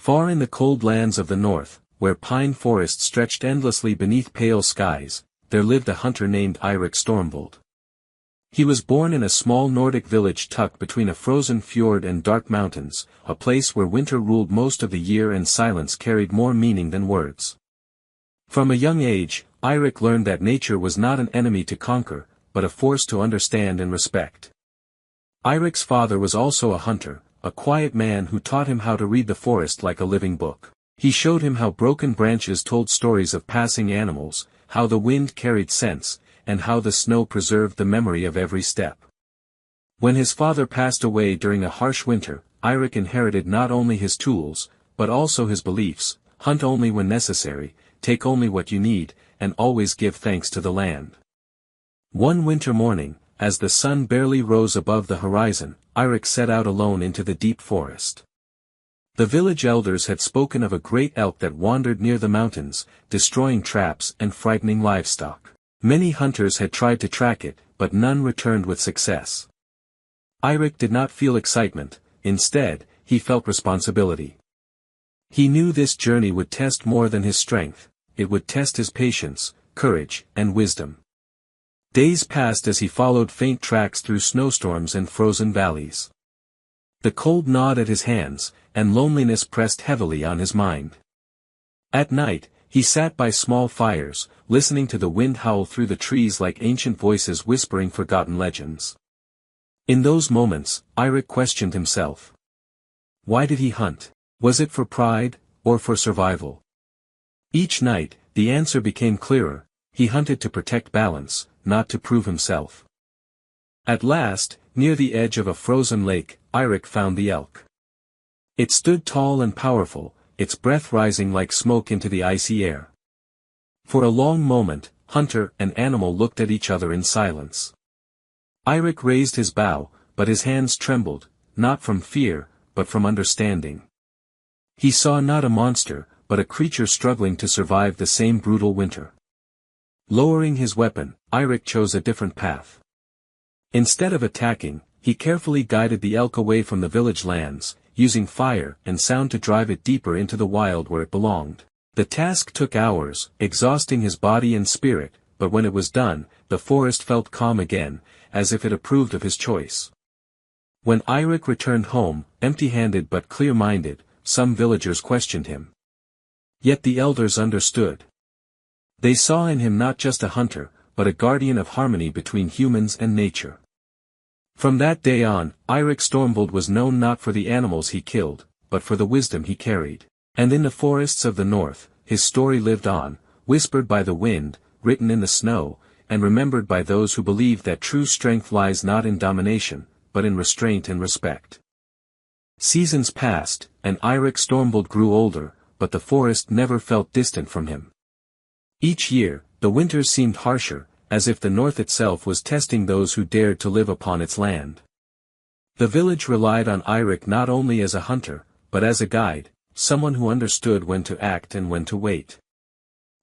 Far in the cold lands of the north, where pine forests stretched endlessly beneath pale skies, there lived a hunter named Eirik Stormvald. He was born in a small Nordic village tucked between a frozen fjord and dark mountains, a place where winter ruled most of the year and silence carried more meaning than words. From a young age, Eirik learned that nature was not an enemy to conquer, but a force to understand and respect. Eirik's father was also a hunter, a quiet man who taught him how to read the forest like a living book. He showed him how broken branches told stories of passing animals, how the wind carried scents, and how the snow preserved the memory of every step. When his father passed away during a harsh winter, Eirik inherited not only his tools, but also his beliefs: hunt only when necessary, take only what you need, and always give thanks to the land. One winter morning, as the sun barely rose above the horizon, Eirik set out alone into the deep forest. The village elders had spoken of a great elk that wandered near the mountains, destroying traps and frightening livestock. Many hunters had tried to track it, but none returned with success. Eirik did not feel excitement; instead, he felt responsibility. He knew this journey would test more than his strength; it would test his patience, courage, and wisdom. Days passed as he followed faint tracks through snowstorms and frozen valleys. The cold gnawed at his hands, and loneliness pressed heavily on his mind. At night, he sat by small fires, listening to the wind howl through the trees like ancient voices whispering forgotten legends. In those moments, Eirik questioned himself. Why did he hunt? Was it for pride, or for survival? Each night, the answer became clearer: he hunted to protect balance, not to prove himself. At last, near the edge of a frozen lake, Eirik found the elk. It stood tall and powerful, its breath rising like smoke into the icy air. For a long moment, hunter and animal looked at each other in silence. Eirik raised his bow, but his hands trembled, not from fear, but from understanding. He saw not a monster, but a creature struggling to survive the same brutal winter. Lowering his weapon, Eirik chose a different path. Instead of attacking, he carefully guided the elk away from the village lands, using fire and sound to drive it deeper into the wild where it belonged. The task took hours, exhausting his body and spirit, but when it was done, the forest felt calm again, as if it approved of his choice. When Eirik returned home, empty-handed but clear-minded, some villagers questioned him. Yet the elders understood. They saw in him not just a hunter, but a guardian of harmony between humans and nature. From that day on, Eirik Stormvald was known not for the animals he killed, but for the wisdom he carried. And in the forests of the north, his story lived on, whispered by the wind, written in the snow, and remembered by those who believe that true strength lies not in domination, but in restraint and respect. Seasons passed, and Eirik Stormvald grew older, but the forest never felt distant from him. Each year, the winters seemed harsher, as if the north itself was testing those who dared to live upon its land. The village relied on Eirik not only as a hunter, but as a guide, someone who understood when to act and when to wait.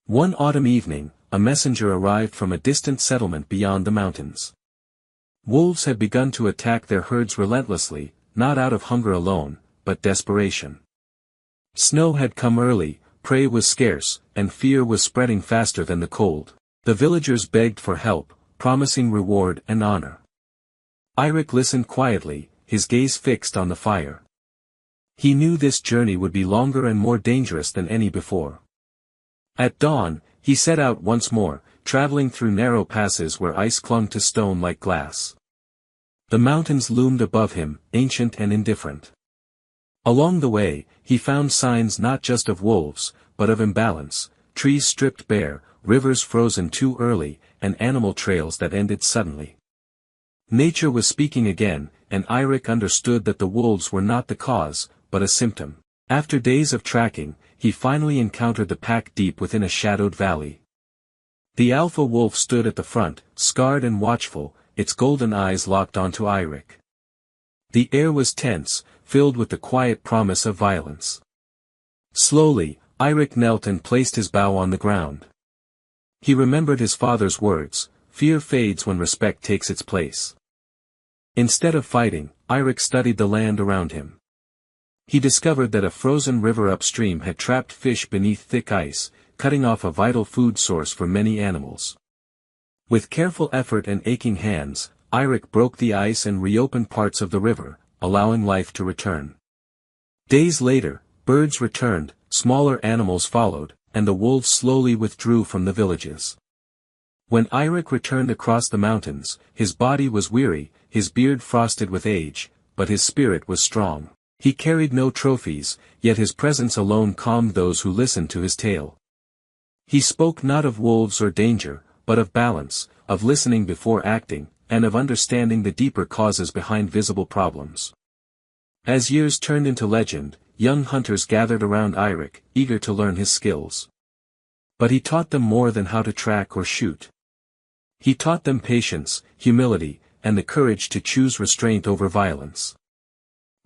One autumn evening, a messenger arrived from a distant settlement beyond the mountains. Wolves had begun to attack their herds relentlessly, not out of hunger alone, but desperation. Snow had come early, prey was scarce, and fear was spreading faster than the cold. The villagers begged for help, promising reward and honor. Eirik listened quietly, his gaze fixed on the fire. He knew this journey would be longer and more dangerous than any before. At dawn, he set out once more, traveling through narrow passes where ice clung to stone like glass. The mountains loomed above him, ancient and indifferent. Along the way, he found signs not just of wolves, but of imbalance: trees stripped bare, rivers frozen too early, and animal trails that ended suddenly. Nature was speaking again, and Eirik understood that the wolves were not the cause, but a symptom. After days of tracking, he finally encountered the pack deep within a shadowed valley. The alpha wolf stood at the front, scarred and watchful, its golden eyes locked onto Eirik. The air was tense, filled with the quiet promise of violence. Slowly, Eirik knelt and placed his bow on the ground. He remembered his father's words: fear fades when respect takes its place. Instead of fighting, Eirik studied the land around him. He discovered that a frozen river upstream had trapped fish beneath thick ice, cutting off a vital food source for many animals. With careful effort and aching hands, Eirik broke the ice and reopened parts of the river, allowing life to return. Days later, birds returned, smaller animals followed, and the wolves slowly withdrew from the villages. When Eirik returned across the mountains, his body was weary, his beard frosted with age, but his spirit was strong. He carried no trophies, yet his presence alone calmed those who listened to his tale. He spoke not of wolves or danger, but of balance, of listening before acting, and of understanding the deeper causes behind visible problems. As years turned into legend, young hunters gathered around Eirik, eager to learn his skills. But he taught them more than how to track or shoot. He taught them patience, humility, and the courage to choose restraint over violence.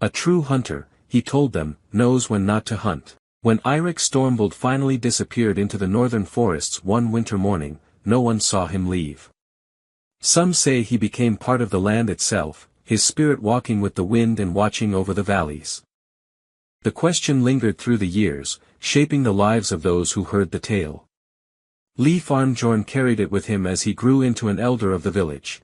A true hunter, he told them, knows when not to hunt. When Eirik Stormvald finally disappeared into the northern forests one winter morning, no one saw him leave. Some say he became part of the land itself, his spirit walking with the wind and watching over the valleys. The question lingered through the years, shaping the lives of those who heard the tale. Leif Arnbjorn carried it with him as he grew into an elder of the village.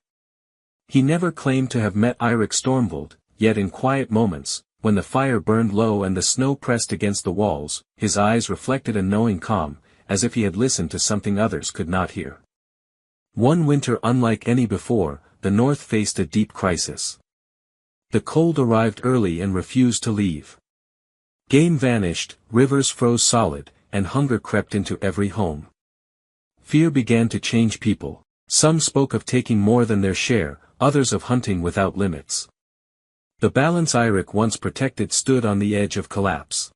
He never claimed to have met Eirik Stormvald, yet in quiet moments, when the fire burned low and the snow pressed against the walls, his eyes reflected a knowing calm, as if he had listened to something others could not hear. One winter unlike any before, the north faced a deep crisis. The cold arrived early and refused to leave. Game vanished, rivers froze solid, and hunger crept into every home. Fear began to change people. Some spoke of taking more than their share, others of hunting without limits. The balance Eirik once protected stood on the edge of collapse.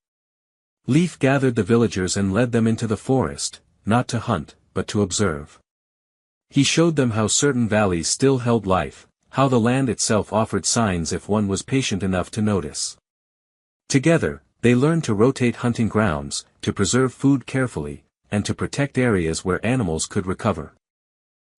Leif gathered the villagers and led them into the forest, not to hunt, but to observe. He showed them how certain valleys still held life, how the land itself offered signs if one was patient enough to notice. Together, they learned to rotate hunting grounds, to preserve food carefully, and to protect areas where animals could recover.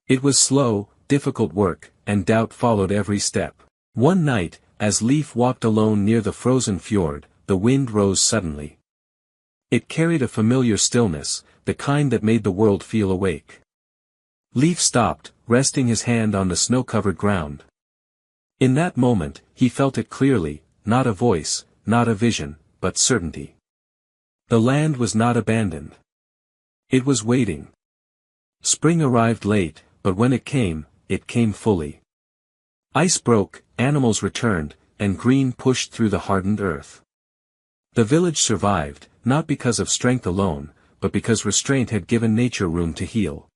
It was slow, difficult work, and doubt followed every step. One night, as Leif walked alone near the frozen fjord, the wind rose suddenly. It carried a familiar stillness, the kind that made the world feel awake. Leif stopped, resting his hand on the snow-covered ground. In that moment, he felt it clearly, not a voice, not a vision, but certainty. The land was not abandoned. It was waiting. Spring arrived late, but when it came fully. Ice broke, animals returned, and green pushed through the hardened earth. The village survived, not because of strength alone, but because restraint had given nature room to heal.